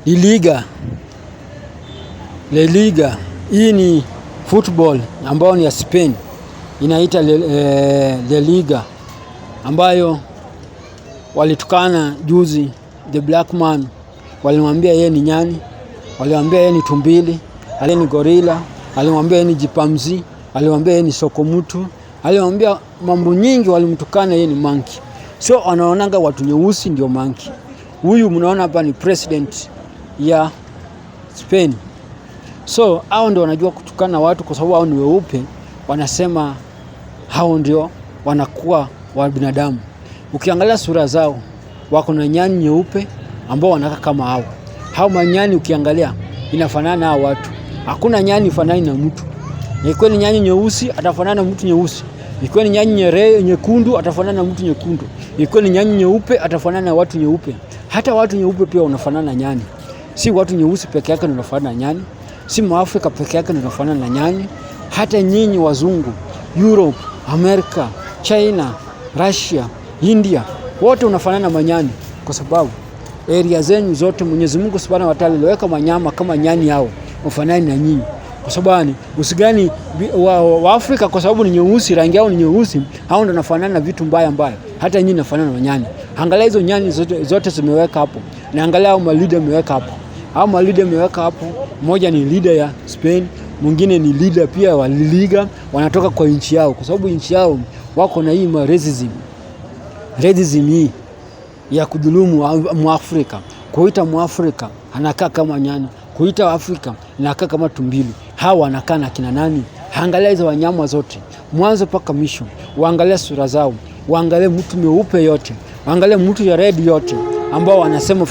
La Liga hii ni football ambayo ni ya Spain, inaita La Liga, ambayo walitukana juzi the black man. Walimwambia yeye ni nyani, walimwambia yeye ni tumbili, yeye ni gorilla, alimwambia yeye ni jipamzi, alimwambia yeye ni sokomutu, alimwambia mambo nyingi, walimtukana yeye ni monkey. So wanaonanga watu nyeusi ndio monkey. Huyu mnaona hapa ni president ya Spain. So hao ndio wanajua kutukana watu kwa sababu hao ni weupe, wanasema hao ndio wanakuwa wa binadamu. Ukiangalia sura zao wako na nyani nyeupe ambao wanakaa kama hao. Hao manyani ukiangalia inafanana na watu. Hakuna nyani ifanani na mtu. Ikiwa ni nyani nyeusi atafanana na mtu nyeusi. Ikiwa ni nyani nyekundu atafanana na mtu nyekundu. Ikiwa ni nyani nyeupe atafanana na watu nyeupe. Hata watu nyeupe pia wanafanana na nyani. Si watu nyeusi peke yake ndio wanafanana na nyani. Si Mwafrika peke yake ndio wanafanana na nyani. Hata nyinyi wazungu, Europe, Amerika, China, Russia, India, wote unafanana na manyani kwa sababu area zenu zote Mwenyezi Mungu Subhanahu wa Ta'ala aliweka wanyama kama nyani hao ufanani na nyinyi. Kwa sababu usigani wa Afrika kwa sababu ni nyeusi, rangi yao ni nyeusi, hao ndio wanafanana na vitu mbaya. Hata nyinyi nafanana na nyani. Angalia hizo nyani zote zimeweka hapo. Na angalia hao malida wameweka hapo. Hao malida wameweka hapo. Mmoja ni leader ya Spain, mwingine ni leader pia wa Liga, wanatoka kwa nchi yao kwa sababu nchi yao wako na hii racism hii ya kudhulumu Mwafrika. Kuita Mwafrika anakaa kama nyani, kuita Afrika anakaa kama tumbili. Hawa wanakaa na kina nani? Angalia hizo wanyama zote mwanzo mpaka mwisho, waangalie sura zao, waangalie mtu mweupe yote, waangalie mtu ya red yote ambao wanasema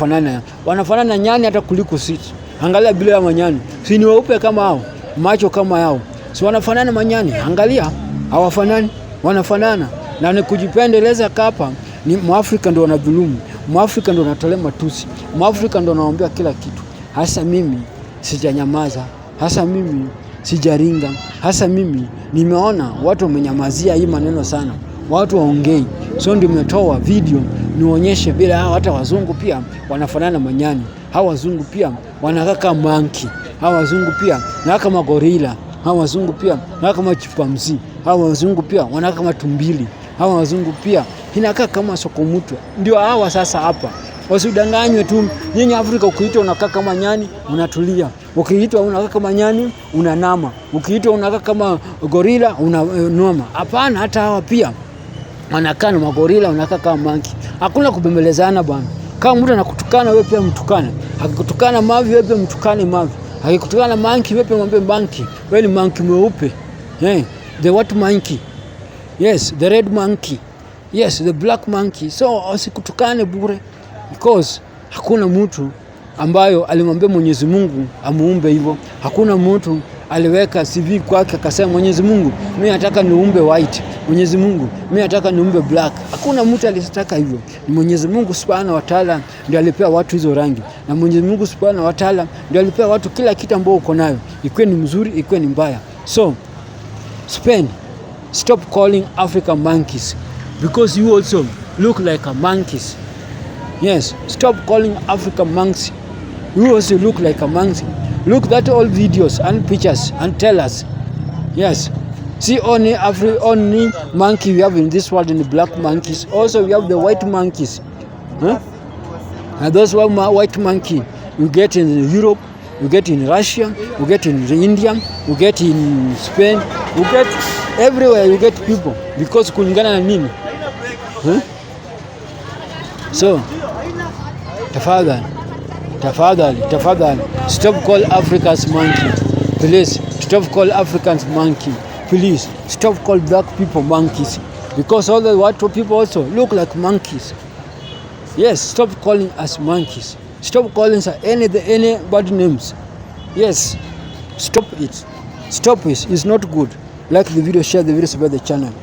wanafanana na nyani hata kuliko sisi. Angalia bila ya manyani, si ni weupe kama hao, macho kama hao, si wanafanana manyani? Angalia hawafanani, wanafanana. Na ni kujipendeleza kapa ni Mwafrika ndio wanadhulumu, Mwafrika ndio anatolea matusi, Mwafrika ndio anaombea kila kitu. Hasa mimi sijanyamaza, hasa mimi sijaringa, hasa mimi nimeona watu wamenyamazia hii maneno sana, watu waongei. So ndio nimetoa video nionyeshe bila hao hata wazungu pia wanafanana manyani. Hao wazungu pia wanakaa kama monkey, hao wazungu pia wanakaa kama gorilla, hao wazungu pia wanakaa kama chipamzi, hao wazungu pia wanakaa kama tumbili, hao wazungu pia inakaa kama sokomutu. Ndio hawa sasa hapa. Wasidanganywe tu. Nyinyi Afrika ukiitwa unakaa kama nyani unatulia. Ukiitwa unakaa kama nyani unanama. Ukiitwa unakaa kama gorilla unanoma. Hapana, hata hawa pia wanakaa na magorilla, unakaa kama monkey. Hakuna kubembelezana bwana. Kama mtu anakutukana wewe pia mtukane. Akikutukana mavi wewe pia mtukane mavi. Akikutukana monkey wewe pia mwambie monkey. Wewe ni monkey mweupe. The white monkey. Yes, the red monkey. Yes, the black monkey. So usikutukane bure because hakuna mtu ambayo alimwambia Mwenyezi Mungu amuumbe hivyo. Hakuna mtu aliweka CV kwake akasema Mwenyezi Mungu mimi nataka niumbe white, Mwenyezi Mungu mimi nataka niumbe black. Hakuna mtu alitaka hivyo. Ni Mwenyezi Mungu Subhanahu wa Ta'ala ndiye alipea watu hizo rangi. Na Mwenyezi Mungu Subhanahu wa Ta'ala ndiye alipea watu kila kitu ambao uko nayo, ikuwe ni mzuri ikuwe ni mbaya. So Spain, stop calling Africa monkeys because you also look like a monkeys. Yes, stop calling Africa monkeys. You also look like a monkey. Look at all videos and pictures and tell us. Yes, see only monkey we have in this world in the black monkeys. Also we have the white monkeys. And those white monkey you get in Europe, you get in Russia, you get in India, you get in Spain, you get everywhere. You get people because kulingana na nini? So tafadhali stop call Africa's monkey. Please stop call Africans monkey. Please stop call black people monkeys because all the white people also look like monkeys. Yes, stop calling us monkeys. Stop calling us any bad names. Yes, stop it. Stop it. It's not good. Like the video, share the video, subscribe the channel.